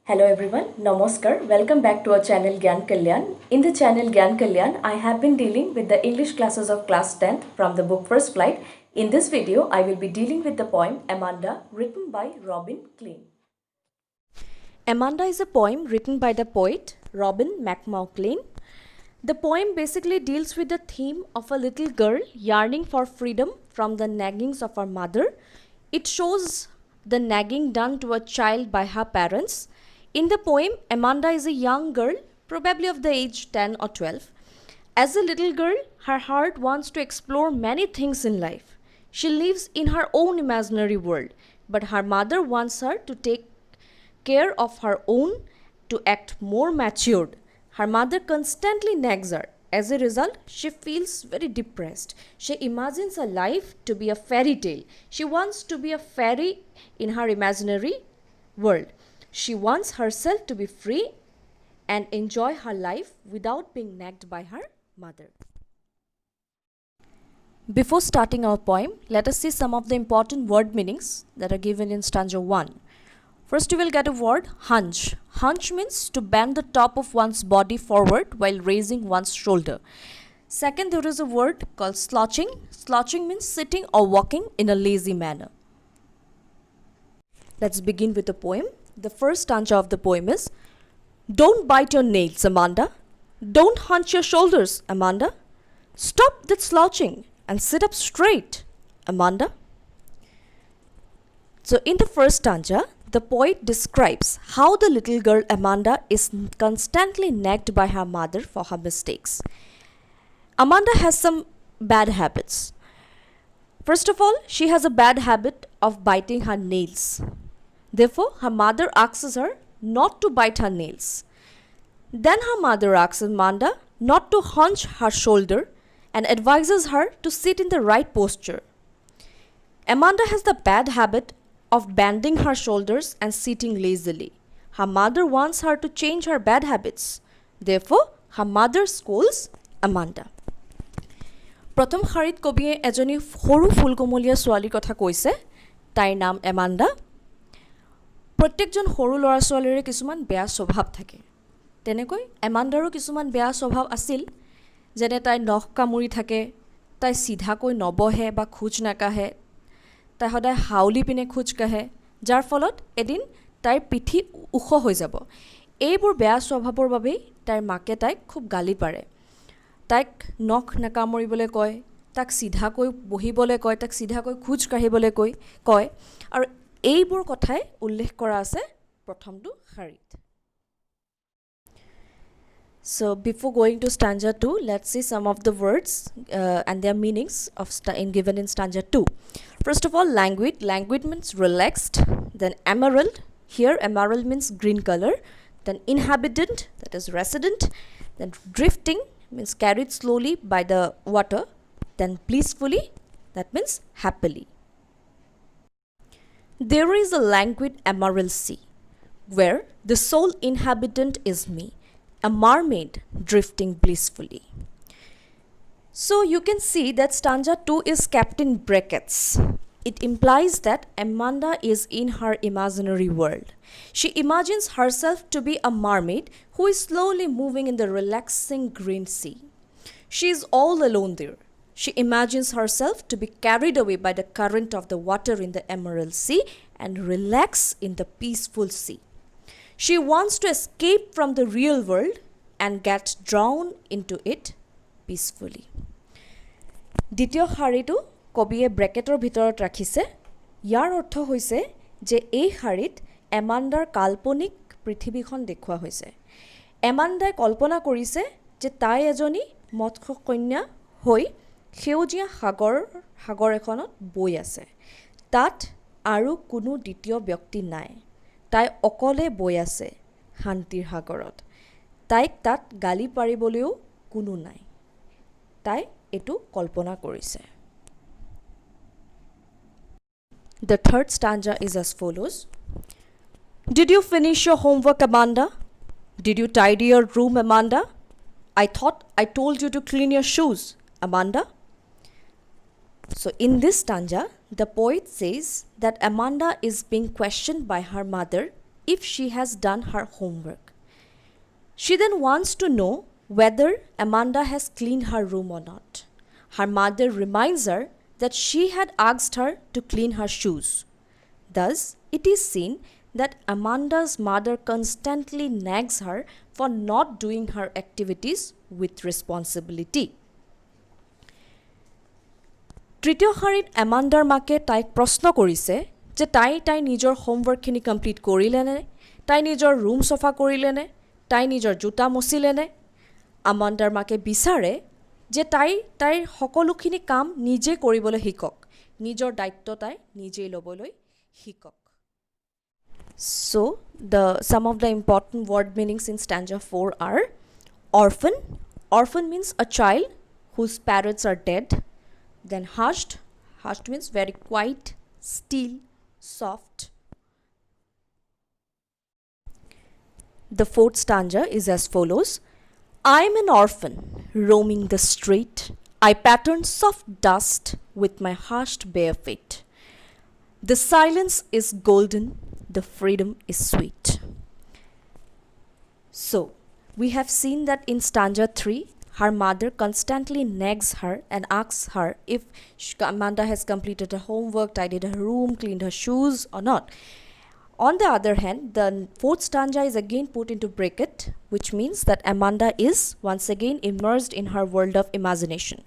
Hello everyone, Namaskar. Welcome back to our channel Gyan Kalyan. In the channel Gyan Kalyan, I have been dealing with the English classes of class 10th from the book First Flight. In this video, I will be dealing with the poem Amanda written by Robin Klein. Amanda is a poem written by the poet Robin McMaughlin. The poem basically deals with the theme of a little girl yearning for freedom from the naggings of her mother. It shows the nagging done to a child by her parents. In the poem, Amanda is a young girl, probably of the age 10 or 12. As a little girl, her heart wants to explore many things in life. She lives in her own imaginary world, but her mother wants her to take care of her own, to act more matured. Her mother constantly nags her. As a result, she feels very depressed. She imagines her life to be a fairy tale. She wants to be a fairy in her imaginary world. She wants herself to be free and enjoy her life without being nagged by her mother. Before starting our poem, let us see some of the important word meanings that are given in stanza 1. First, you will get a word hunch. Hunch means to bend the top of one's body forward while raising one's shoulder. Second, there is a word called slouching. Slouching means sitting or walking in a lazy manner. Let's begin with the poem. The first stanza of the poem is, don't bite your nails, Amanda. Don't hunch your shoulders, Amanda. Stop that slouching and sit up straight, Amanda. So in the first stanza, the poet describes how the little girl Amanda is constantly nagged by her mother for her mistakes. Amanda has some bad habits. First of all, she has a bad habit of biting her nails. Therefore, her mother asks her not to bite her nails. Then her mother asks Amanda not to hunch her shoulder and advises her to sit in the right posture. Amanda has the bad habit of bending her shoulders and sitting lazily. Her mother wants her to change her bad habits. Therefore, her mother scolds Amanda. প্ৰথম শাৰীত কবিয়ে এজনী সৰু ফুলকমলীয়া ছোৱালীৰ কথা কৈছে। তাইৰ নাম এমাণ্ডা। প্ৰত্যেকজন সৰু ল'ৰা ছোৱালীৰে কিছুমান বেয়া স্বভাৱ থাকে। তেনেকৈ এমাণ্ডাৰো কিছুমান বেয়া স্বভাৱ আছিল, যেনে তাই নখ কামুৰি থাকে, তাই চিধাকৈ নবহে বা খোজ নাকাঢ়ে, তাই সদায় হাউলি পিনে খোজ কাঢ়ে, যাৰ ফলত এদিন তাইৰ পিঠি ওখ হৈ যাব। এইবোৰ বেয়া স্বভাৱৰ বাবেই তাইৰ মাকে তাইক খুব গালি পাৰে। তাইক নখ নাকামুৰিবলৈ কয়, তাক চিধাকৈ বহিবলৈ কয়, তাক চিধাকৈ খোজ কাঢ়িবলৈ কয়, আৰু এইবোৰ কথাই উল্লেখ কৰা আছে প্ৰথমটো শাৰীত। So before going to stanza 2, let's see some of the words and their meanings given in stanza 2. First of all, languid. Languid means relaxed. Then emerald. Here emerald means green color. Then inhabitant, that is resident. Then drifting means carried slowly by the water. Then blissfully, that means happily. There is a languid emerald sea, where the sole inhabitant is me, a mermaid drifting blissfully. So you can see that stanza 2 is kept in brackets. It implies that Amanda is in her imaginary world. She imagines herself to be a mermaid who is slowly moving in the relaxing green sea. She is all alone there. She imagines herself to be carried away by the current of the water in the emerald sea and relax in the peaceful sea. She wants to escape from the real world and get drawn into it peacefully. দ্বিতীয় শাৰীটো কবিয়ে ব্ৰেকেটৰ ভিতৰত ৰাখিছে। ইয়াৰ অৰ্থ হৈছে যে এই শাৰীত এমাণ্ডাৰ কাল্পনিক পৃথিৱীখন দেখুওৱা হৈছে। এমাণ্ডাই কল্পনা কৰিছে যে তাই এজনী মৎস্য কন্যা হৈ সেউজীয়া সাগৰ এখনত বৈ আছে। তাত আৰু কোনো দ্বিতীয় ব্যক্তি নাই। তাই অকলে বৈ আছে শান্তিৰ সাগৰত। তাইক তাত গালি পাৰিবলৈও কোনো নাই। তাই এটো কল্পনা কৰিছে। The third stanza is as follows. Did you finish your homework, Amanda? Did you tidy your room, Amanda? I thought I told you to clean your shoes, Amanda. So in this stanza, the poet says that Amanda is being questioned by her mother if she has done her homework. She then wants to know whether Amanda has cleaned her room or not. Her mother reminds her that she had asked her to clean her shoes. Thus, it is seen that Amanda's mother constantly nags her for not doing her activities with responsibility. তৃতীয় শাৰীত এমাণ্ডাৰ মাকে তাইক প্ৰশ্ন কৰিছে যে তাই নিজৰ হোমৱৰ্কখিনি complete কৰিলেনে, তাই নিজৰ ৰুম চফা কৰিলেনে, তাই নিজৰ জোতা মচিলেনে। আমাণ্ডাৰ মাকে বিচাৰে যে তাইৰ সকলোখিনি কাম নিজে কৰিবলৈ শিকক, নিজৰ দায়িত্ব তাই নিজেই ল'বলৈ শিকক। So, some of the important word meanings in stanza 4 are orphan. Orphan means a child whose parents are dead. Then hushed. Hushed means very quiet, still, soft. The fourth stanza is as follows. I am an orphan roaming the street. I pattern soft dust with my hushed bare feet. The silence is golden, the freedom is sweet. So, we have seen that in stanza 3, her mother constantly nags her and asks her if Amanda has completed her homework, tidied her room, cleaned her shoes or not. On the other hand, the fourth stanza is again put into bracket, which means that Amanda is once again immersed in her world of imagination.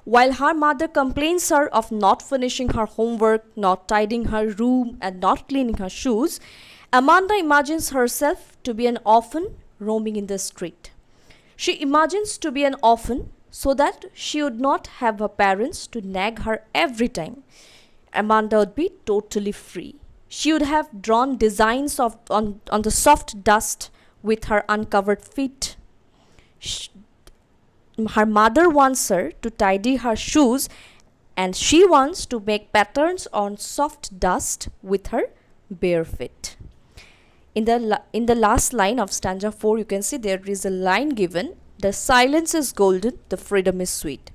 While her mother complains her of not finishing her homework, not tidying her room and not cleaning her shoes, Amanda imagines herself to be an orphan roaming in the street. She imagines to be an orphan so that she would not have her parents to nag her every time. Amanda would be totally free. She would have drawn designs on the soft dust with her uncovered feet. Her mother wants her to tidy her shoes and she wants to make patterns on soft dust with her bare feet. In the last line of stanza 4, you can see there is a line given, the silence is golden, the freedom is sweet.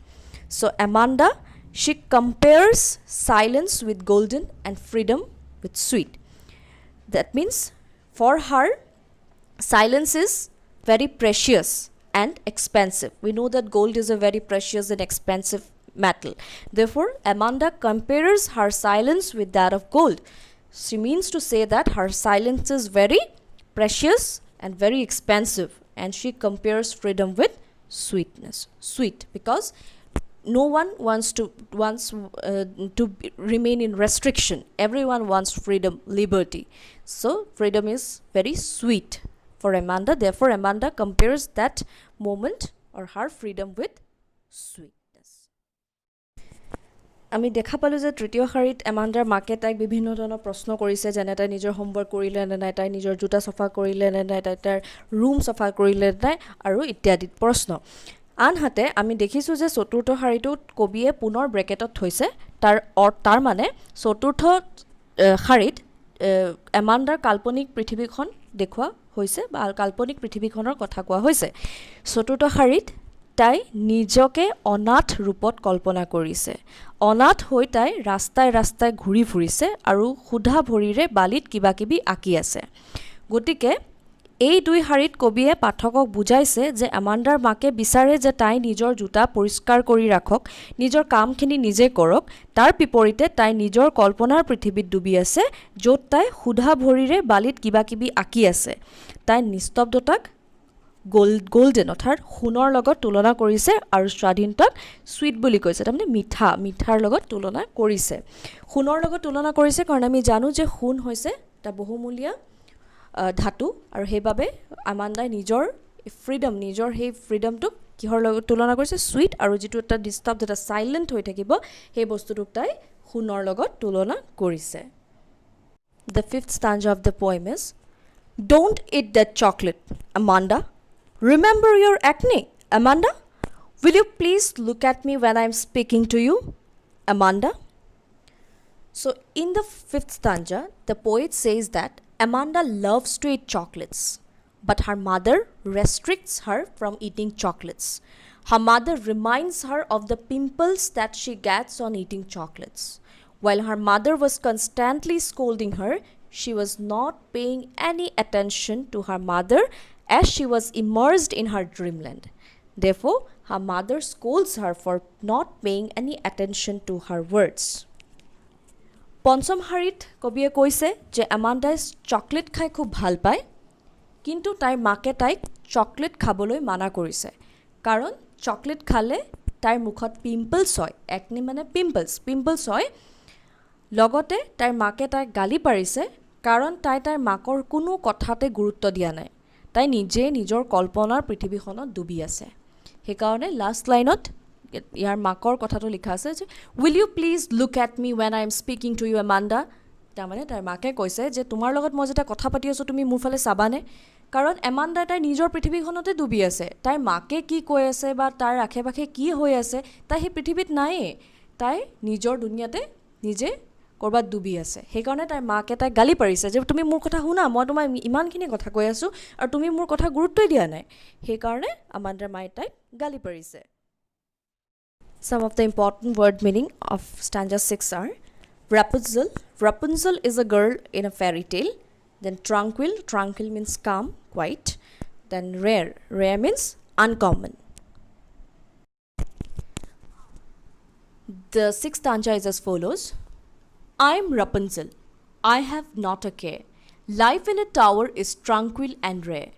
So Amanda, she compares silence with golden and freedom with sweet. That means for her, silence is very precious and expensive. We know that gold is a very precious and expensive metal. Therefore, Amanda compares her silence with that of gold. She means to say that her silence is very precious and very expensive, and she compares freedom with sweetness. Sweet, because no one wants to remain in restriction. Everyone wants freedom, liberty. So freedom is very sweet for Amanda. Therefore, Amanda compares that moment or her freedom with sweetness. আমি দেখা পালোঁ যে তৃতীয় শাৰীত এমাণ্ডাৰ মাকে তাইক বিভিন্ন ধৰণৰ প্ৰশ্ন কৰিছে, যেনে তাই নিজৰ হোমৱৰ্ক কৰিলে নে নাই, তাই নিজৰ জোতা চফা কৰিলে নে নাই, তাই তাৰ ৰুম চফা কৰিলে নে নাই, আৰু ইত্যাদি প্ৰশ্ন। আনহাতে আমি দেখিছোঁ যে চতুৰ্থ শাৰীটোত কবিয়ে পুনৰ ব্ৰেকেটত থৈছে, তাৰ মানে চতুৰ্থ শাৰীত এমাণ্ডাৰ কাল্পনিক পৃথিৱীখন দেখুওৱা হৈছে বা কাল্পনিক পৃথিৱীখনৰ কথা কোৱা হৈছে। চতুৰ্থ শাৰীত তাই নিজকে অনাথ ৰূপত কল্পনা কৰিছে। অনাথ হৈ তাই ৰাস্তাই ৰাস্তাই ঘূৰি ফুৰিছে আৰু সুধা ভৰিৰে বালিত কিবা কিবি আঁকি আছে। গতিকে এই দুই শাৰীত কবিয়ে পাঠকক বুজাইছে যে এমাণ্ডাৰ মাকে বিচাৰে যে তাই নিজৰ জোতা পৰিষ্কাৰ কৰি ৰাখক, নিজৰ কামখিনি নিজে কৰক। তাৰ বিপৰীতে তাই নিজৰ কল্পনাৰ পৃথিৱীত ডুবি আছে, য'ত তাই সুধা ভৰিৰে বালিত কিবা কিবি আঁকি আছে। তাই নিস্তব্ধতাক গোল্ডেন অৰ্থাৎ সোণৰ লগত তুলনা কৰিছে আৰু স্বাধীনতাক চুইট বুলি কৈছে, তাৰমানে মিঠাৰ লগত তুলনা কৰিছে। সোণৰ লগত তুলনা কৰিছে কাৰণ আমি জানো যে সোণ হৈছে এটা বহুমূলীয়া ধাতু, আৰু সেইবাবে আমাণ্ডাই নিজৰ ফ্ৰীডম, নিজৰ সেই ফ্ৰীডমটোক কিহৰ লগত তুলনা কৰিছে? চুইট, আৰু যিটো এটা ডিষ্টাৰ্ব, এটা চাইলেণ্ট হৈ থাকিব, সেই বস্তুটোক তাই সোণৰ লগত তুলনা কৰিছে। The fifth stanza of the poem is, Don't eat that chocolate, Amanda. Remember your acne, Amanda. Will you please look at me when I'm speaking to you, Amanda? So in the fifth stanza, the poet says that Amanda loves to eat chocolates, but her mother restricts her from eating chocolates. Her mother reminds her of the pimples that she gets on eating chocolates. While her mother was constantly scolding her, she was not paying any attention to her mother as she was immersed in her dreamland. Therefore, her mother scolds her for not paying any attention to her words. পঞ্চম শাৰীত কবিয়ে কৈছে যে এমাণ্ডাই chocolate খাই খুব ভাল পায়, কিন্তু তাইৰ মাকে তাইক চকলেট খাবলৈ মানা কৰিছে, কাৰণ চকলেট খালে তাইৰ মুখত পিম্পলছ হয়, একনি মানে পিম্পলছ হয়। লগতে তাইৰ মাকে তাইক গালি পাৰিছে, কাৰণ তাই তাইৰ মাকৰ কোনো কথাতে গুৰুত্ব দিয়া নাই, তাই নিজে নিজৰ কল্পনাৰ পৃথিৱীখনত ডুবি আছে। সেইকাৰণে লাষ্ট লাইনত ইয়াৰ মাকৰ কথাটো লিখা আছে যে will you please look at me when I am speaking to you Amanda. তাৰমানে তাইৰ মাকে কৈছে যে তোমাৰ লগত মই যেতিয়া কথা পাতি আছোঁ তুমি মোৰ ফালে চাবানে, কাৰণ এমাণ্ডাই তাইৰ নিজৰ পৃথিৱীখনতে ডুবি আছে, তাইৰ মাকে কি কৈ আছে বা তাৰ আশে পাশে কি হৈ আছে তাই সেই পৃথিৱীত নায়েই, তাই নিজৰ দুনিয়াতে নিজে ক'ৰবাত ডুবি আছে। সেইকাৰণে তাইৰ মাকে তাইক গালি পাৰিছে যে তুমি মোৰ কথা শুনা, মই তোমাক ইমানখিনি কথা কৈ আছোঁ আৰু তুমি মোৰ কথা গুৰুত্বই দিয়া নাই। সেইকাৰণে এমাণ্ডাৰ মায়ে তাইক গালি পাৰিছে। Some of the important word meaning of stanza 6 are Rapunzel. Rapunzel is a girl in a fairy tale. Then tranquil. Tranquil means calm, quiet. Then rare. Rare means uncommon. The sixth stanza is as follows. I am Rapunzel. I have not a care. Life in a tower is tranquil and rare.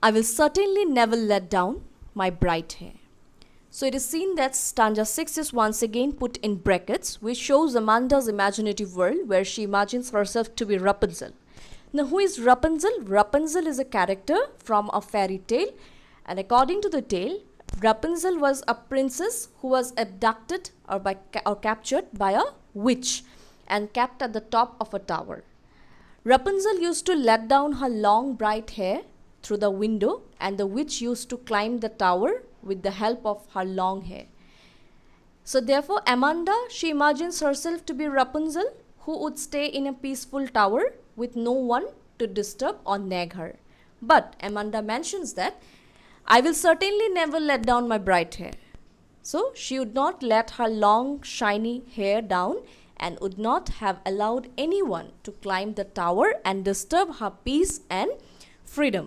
I will certainly never let down my bright hair. So it is seen that stanza 6 is once again put in brackets, which shows Amanda's imaginative world where she imagines herself to be Rapunzel. Now, who is Rapunzel? Rapunzel is a character from a fairy tale, and according to the tale, Rapunzel was a princess who was abducted or captured by a witch and kept at the top of a tower. Rapunzel used to let down her long bright hair through the window, and the witch used to climb the tower with the help of her long hair. So therefore, Amanda, she imagines herself to be Rapunzel, who would stay in a peaceful tower with no one to disturb or nag her. But Amanda mentions that, I will certainly never let down my bright hair. So she would not let her long shiny hair down and would not have allowed anyone to climb the tower and disturb her peace and freedom.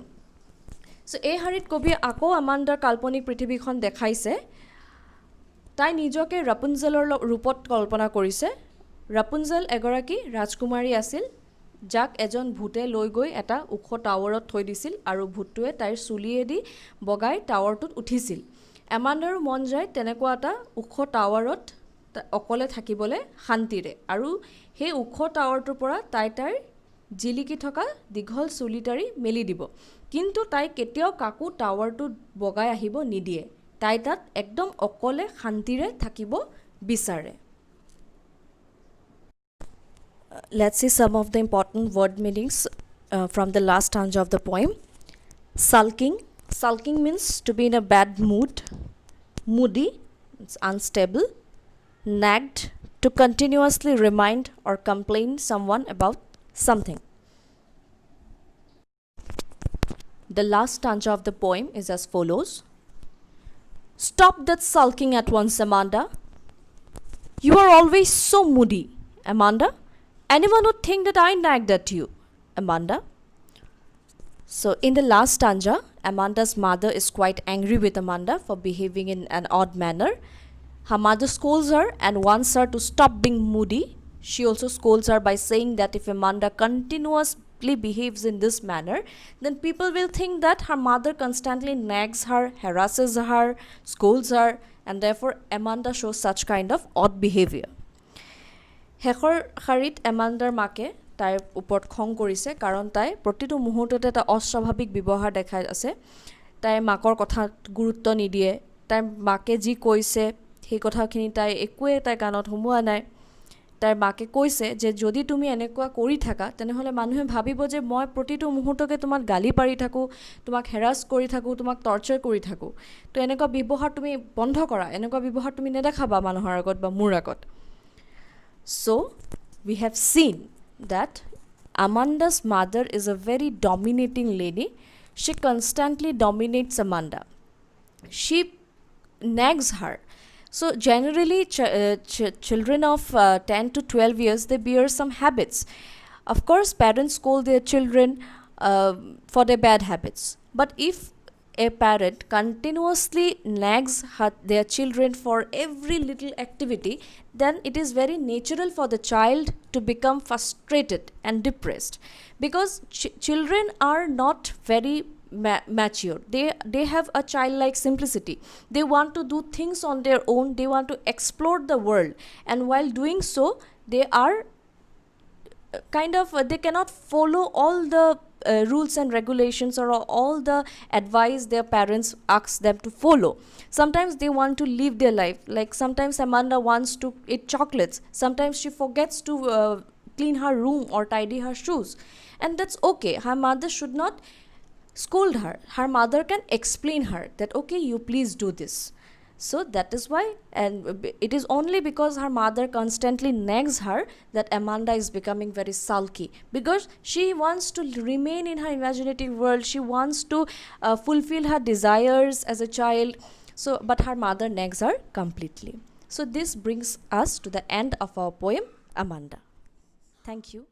So এই শাৰীত কবিয়ে আকৌ এমাণ্ডাৰ কাল্পনিক পৃথিৱীখন দেখাইছে, তাই নিজকে ৰাপুনজেলৰ ৰূপত কল্পনা কৰিছে। ৰাপুনজেল এগৰাকী ৰাজকুমাৰী আছিল, যাক এজন ভূতে লৈ গৈ এটা ওখ টাৱাৰত থৈ দিছিল আৰু ভূতটোৱে তাইৰ চুলিয়েদি বগাই টাৱাৰটোত উঠিছিল। এমাণ্ডাৰো মন যায় তেনেকুৱা এটা ওখ টাৱাৰত অকলে থাকিবলৈ শান্তিৰে, আৰু সেই ওখ টাৱাৰটোৰ পৰা তাইৰ জিলিকি থকা দীঘল চুলিটাৰি মেলি দিব, কিন্তু তাই কেতিয়াও কাকো টাৱাৰটোত বগাই আহিব নিদিয়ে, তাই তাত একদম অকলে শান্তিৰে থাকিব বিচাৰে। Let's see some of the important word meanings from the last stanza of the poem. Sulking. Sulking means to be in a bad mood. Moody, it's unstable. Nagged, to continuously remind or complain someone about something. The last stanza of the poem is as follows. Stop that sulking at once, Amanda. You are always so moody, Amanda. Anyone would think that I nagged at you, Amanda. So in the last stanza, Amanda's mother is quite angry with Amanda for behaving in an odd manner. Her mother scolds her and wants her to stop being moody. She also scolds her by saying that if Amanda continuously behaves in this manner, then people will think that her mother constantly nags her, harasses her, scolds her, and therefore Amanda shows such kind of odd behavior. শেষৰ শাৰীত এমাণ্ডাৰ মাকে তাইৰ ওপৰত খং কৰিছে, কাৰণ তাই প্ৰতিটো মুহূৰ্ততে এটা অস্বাভাৱিক ব্যৱহাৰ দেখাই আছে। তাই মাকৰ কথাত গুৰুত্ব নিদিয়ে, তাইৰ মাকে যি কৈছে সেই কথাখিনি তাই একোৱে তাই কাণত সোমোৱা নাই। তাইৰ মাকে কৈছে যে যদি তুমি এনেকুৱা কৰি থাকা তেনেহ'লে মানুহে ভাবিব যে মই প্ৰতিটো মুহূৰ্ততে তোমাক গালি পাৰি থাকোঁ, তোমাক হেৰাছ কৰি থাকোঁ, তোমাক টৰ্চাৰ কৰি থাকোঁ। তো এনেকুৱা ব্যৱহাৰ তুমি বন্ধ কৰা, এনেকুৱা ব্যৱহাৰ তুমি নেদেখাবা মানুহৰ আগত বা মোৰ আগত। So we have seen that Amanda's mother is a very dominating lady. She constantly dominates Amanda. She nags her. So generally children of 10 to 12 years, they bear some habits. Of course, parents scold their children for their bad habits. But if a parent continuously nags their children for every little activity, then it is very natural for the child to become frustrated and depressed, because children are not very mature. They have a childlike simplicity. They want to do things on their own. They want to explore the world, and while doing so, they are they cannot follow all the rules and regulations, or all the advice their parents ask them to follow. Sometimes they want to live their life. Like sometimes Amanda wants to eat chocolates, sometimes she forgets to clean her room or tidy her shoes, and that's okay. Her mother should not scold her. Her mother can explain her that, okay, you please do this. So that is why, and it is only because her mother constantly nags her that Amanda is becoming very sulky, because she wants to remain in her imaginative world. She wants to fulfill her desires as a child. So, but her mother nags her completely. So this brings us to the end of our poem, Amanda. Thank you.